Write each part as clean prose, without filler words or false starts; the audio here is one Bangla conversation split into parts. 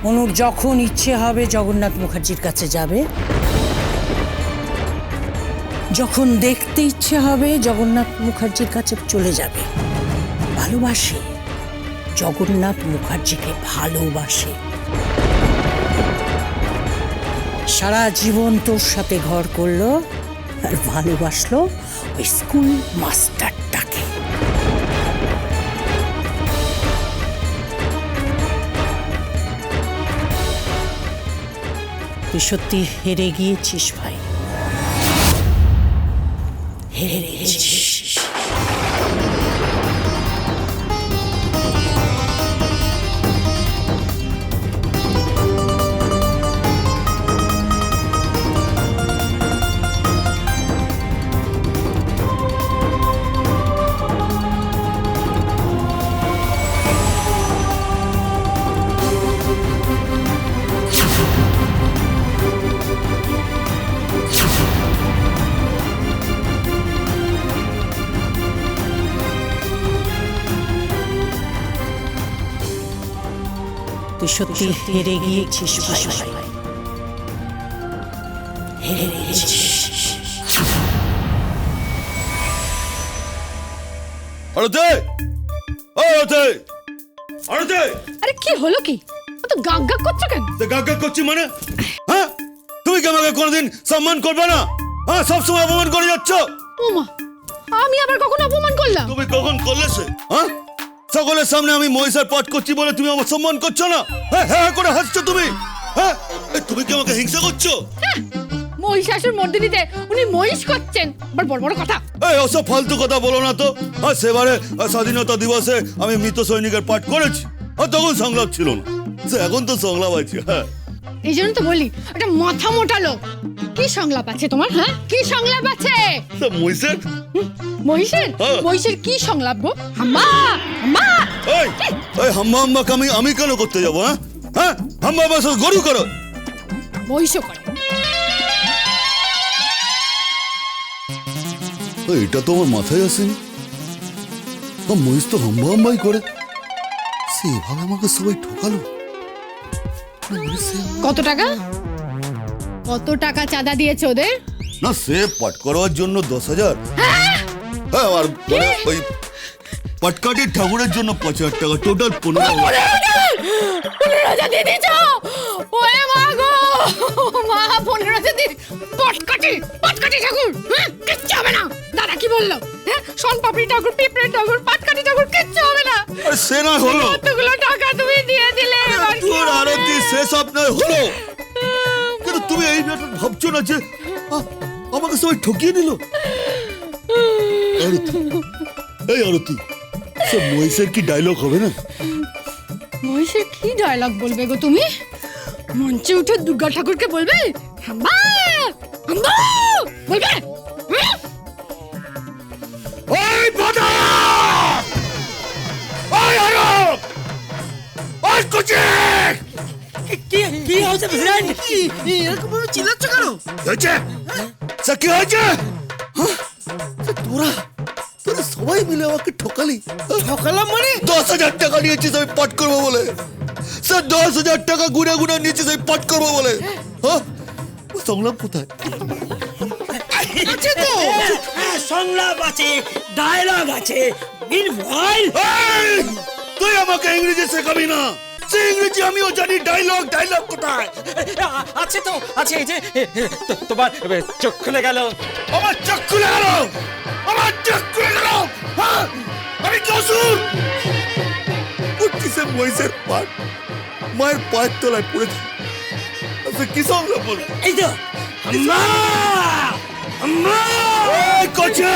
অনুর যখন ইচ্ছে হবে জগন্নাথ মুখার্জির কাছে যাবে, যখন দেখতে ইচ্ছে হবে জগন্নাথ মুখার্জির কাছে চলে যাবে। ভালোবাসে, জগন্নাথ মুখার্জিকে ভালোবাসে। সারা জীবন তোর সাথে ঘর করলো আর ভালোবাসলো ওই স্কুল মাস্টারটাকে। তুই সত্যি হেরে গিয়েছিস ভাই, হেরে গেছিস। তুই সত্যি হেরে গিয়েছিস ভাই, হেরে গেছিস। আরে কি হলো কি? তো গাগ গাগ করছো কেন? গাগ গাগ করছি মানে? হ্যাঁ, তুমি কি আমাকে কোনোদিন সম্মান করবে না? হ্যাঁ, সবসময় অপমান করে যাচ্ছ। ওমা, আমি আবার কখন অপমান করলাম? তুমি কখন করলে সে? হ্যাঁ, সকলের সামনে আমি মহিষের পাঠ করছি বলে তুমি আমার সম্মান করছো না? হ্যাঁ হ্যাঁ করে হাসছো তুমি। হ্যাঁ, তুমি কি আমাকে হিংসা করছো? মহিষাসুর মর্দিনীতে উনি মহিষ করছেন, আবার বড় বড় কথা। এই ওসব ফালতু কথা বলো না তো। আর সেবারে স্বাধীনতা দিবসে আমি মৃত সৈনিকের পাঠ করেছি, আর তখন সংলাপ ছিল না, এখন তো সংলাপ আছে। হ্যাঁ, এই জন্য তো বলি একটা মাথা মোটা লোক। কি সংলাপ আছে তোমার? হ্যাঁ, কি সংলাপ আছে? মহিষের মহিষের? মহিষের কি সংলাপ গো? হাম্মা হাম্মা। এই হাম্মা হাম্মাকে আমি কেন করতে যাবো? হ্যাঁ হ্যাঁ, হাম্মা হাম্মা সব গরু করো, মহিষও করে। এটা তো আমার মাথায় আসেনি। মহিষ তো হাম্বা হাম্বাই করে, সেভাবে আমাকে সবাই ঠকালো। কত টাকা? কত টাকা চাঁদা দিয়েছে ওদের? না, সে পাঠ করার জন্য 10,000। হ্যাঁ, আর ওই পাটকাটির ঠাকুরের জন্য 5,000 টাকা, টোটাল 15,000 দিয়ে দিয়েছ? ওরে মা গো, মা 15,000 দিয়ে পাটকাটি ঠাকুর? কিচ্ছু হবে না। দাদা কি বললো? হ্যাঁ, সোনপাপড়ি ঠাকুর, পিঁপড়ে ঠাকুর, পাটকাটি ঠাকুর কিচ্ছু হবে না। আরে সে না হলো, কতগুলো টাকা তুমি দিয়ে দিলে। তোর আরতি শেষ আপনার হলো, কিন্তু তুমি এই ভাবছো না যে আমাকে সবাই ঠকিয়ে দিল? এই আরতি, সব মহিষের কি ডায়লগ হবে না? মহিষের কি ডায়লগ বলবে গো তুমি? মঞ্চে উঠে দুর্গা ঠাকুরকে বলবে হাম্বা হাম্বা বলবে? ওই বাদা, ওই আরব, ওই কুচি, কি হয়েছে ভিরান? এরকম ভাবে চিল্লাচ্ছ কেন? হয়েছে স্যার, কি হয়েছে? তোরা তোরা সবাই মিলে আমাকে ঠকালি। ঠকালাম মানে? 10,000 টাকা নিয়েছিস আমি পাঠ করবো বলে। স্যার 10,000 টাকা গুনে গুনে নিয়েছিস আমি পাঠ করবো বলে। হ্যাঁ, সংলাপ কোথায়? আছে তো, সংলাপ আছে, ডায়লগ আছে। তুই আমাকে ইংরেজি শেখাবি না, সে ইংরেজি আমিও জানি। ডায়লগ কোথায়? আছে তো, আছে। এই যে তোমার চোখ খুলে গেল। আমার চোখ খুলে গেল, আমার চোখ খুলে গেল। হ্যাঁ, আমি কি অসুর? কিসের মহিষের পাঠ মায়ের পায়ের তলায় পড়ে থাকে, আচ্ছা কি সংলাপ বল? এই তো আম্মা আম্মা। এই কোচে,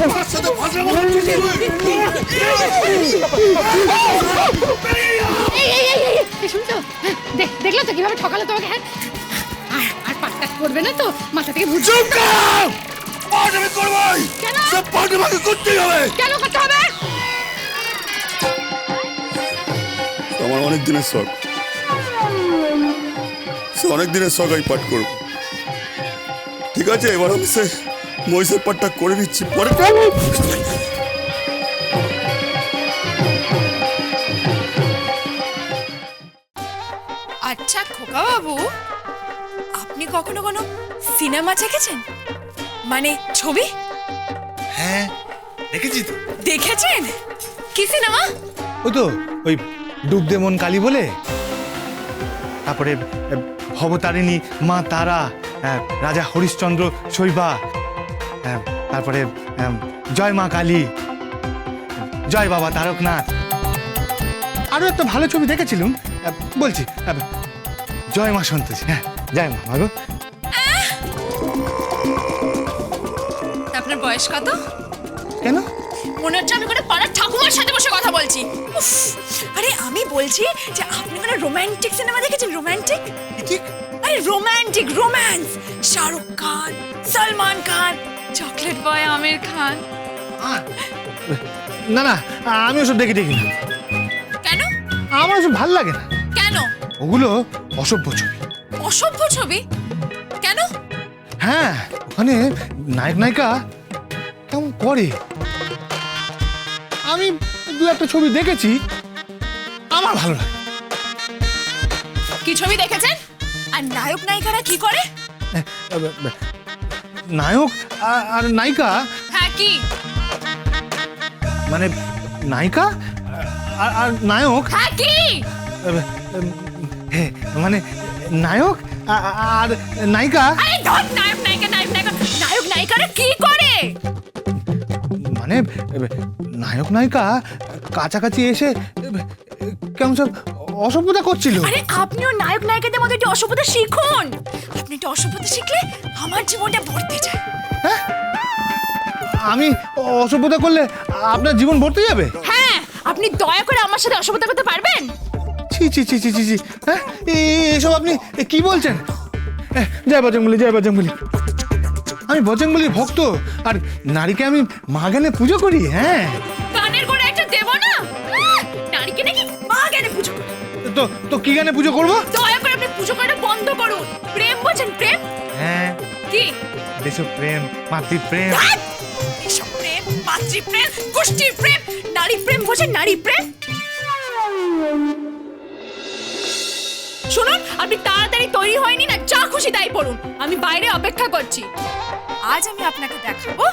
আমার সাথে ফাজলামো করছিস তুই? শুনছো? দেখলো তো কিভাবে ঠকালো তোমাকে? হ্যাঁ, আর পাটকাট করবে না তো? মাথা থেকে ভুল। চুপ কর! পাঠ আমি করবই। কেন? সব পাঠ আমাকে করতেই হবে। কেন করতে হবে? আমার অনেক দিনের শখ, অনেক দিনের শখ আমি পাঠ করব। ঠিক আছে, এবার আমি সে মহিষের পাঠটা করে নিচ্ছি, পরে আচ্ছা খোকা বাবু, আপনি কখনো কোনো সিনেমা দেখেছেন? মানে ছবি হ্যাঁ দেখেছি তো। দেখেছেন? কি সিনেমা? ওই তো ওই ডুবদে মন কালী বলে, তারপরে ভবতারিণী মা তারা, রাজা হরিশ্চন্দ্র শৈবা, তারপরে জয় মা কালী, জয় বাবা তারকনাথ। আরো একটা ভালো ছবি দেখেছিলাম, বলছি, জয় মা সন্তোষী। হ্যাঁ জয় মা মাগো। আপনার বয়স কত? কেন? মনে হচ্ছে আমি কোনো পাড়ার ঠাকুমার সাথে বসে কথা বলছি। উফ, আরে আমি বলছি যে আপনি কোনো রোমান্টিক সিনেমা দেখেছেন? রোমান্টিক? আরে romantic, romance, Shahrukh Khan, Salman Khan, chocolate boy Aamir Khan. না না, আমি ওসব দেখি না। কেন? আমার ওসব ভাল লাগে না। কেন? ওগুলো অসভ্য ছবি। অসভ্য ছবি? কেন? হ্যাঁ, ওখানে নায়ক নায়িকা কেমন করে। আমি দু একটা ছবি দেখেছি, আমার ভালো লাগে। কি ছবি দেখেছেন? আর নায়ক নায়িকারা কি করে? নায়ক আর নায়িকা, হ্যাঁ কি? মানে নায়িকা আর নায়ক, হ্যাঁ কি? মানে নায়ক আর নায়িকা, আরে ধর, নায়ক নায়িকা, নায়ক নায়িকা, নায়ক নায়িকারা কি করে? মানে নায়ক নায়িকা কাছাকাছি এসে কেমন সব অসভ্যতা করছিল। আরে আপনিও নায়ক নায়িকাদের মধ্যে একটু অসভ্যতা শিখুন। আপনি একটু অসভ্যতা শিখলে আমার জীবনটা ভরতে যায়। হ্যাঁ, আমি অসভ্যতা করলে আপনার জীবন ভরতে যাবে? হ্যাঁ, আপনি দয়া করে আমার সাথে অসভ্যতা করতে পারবেন? ছি ছি ছি ছি ছি ছি, হ্যাঁ এসব আপনি কি বলছেন? জয় বজরংবলী, জয় বজরংবলী। আমি বজরংবলীর ভক্ত, আর নারীকে আমি মা জ্ঞানে পুজো করি। হ্যাঁ, কানের গোড়া একটা দেব না? নারীকে নাকি মা জ্ঞানে পুজো করে? তো তো কি জ্ঞানে পুজো করবো? দয়া করে আপনি পুজো করা বন্ধ করুন। প্রেম বোঝেন? প্রেম হ্যাঁ, কি? দেশপ্রেম, মাতৃপ্রেম। ধ্যাৎ! এসব প্রেম, মাতৃপ্রেম, গোষ্ঠীর প্রেম, নারী প্রেম বোঝেন? নারী প্রেম। শুনুন, আপনি তাড়াতাড়ি তৈরি হয়নি না, যা খুশি তাই পড়ুন। আমি বাইরে অপেক্ষা করছি। আজ আমি আপনাকে দেখাবো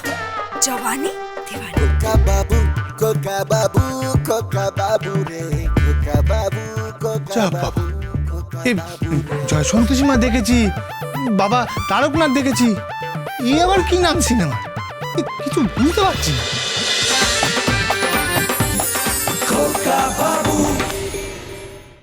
জওয়ানি দিওয়ানি। Coca babu, coca babu, coca babu re, coca babu, coca যা babu, বাবা, coca এই babu. জয় সন্তোষী মা দেখেছি, বাবা তারকনাথ দেখেছি, এই আবার কি নাম সিনেমা? কিছু বুঝতে পারছি না। Coca babu,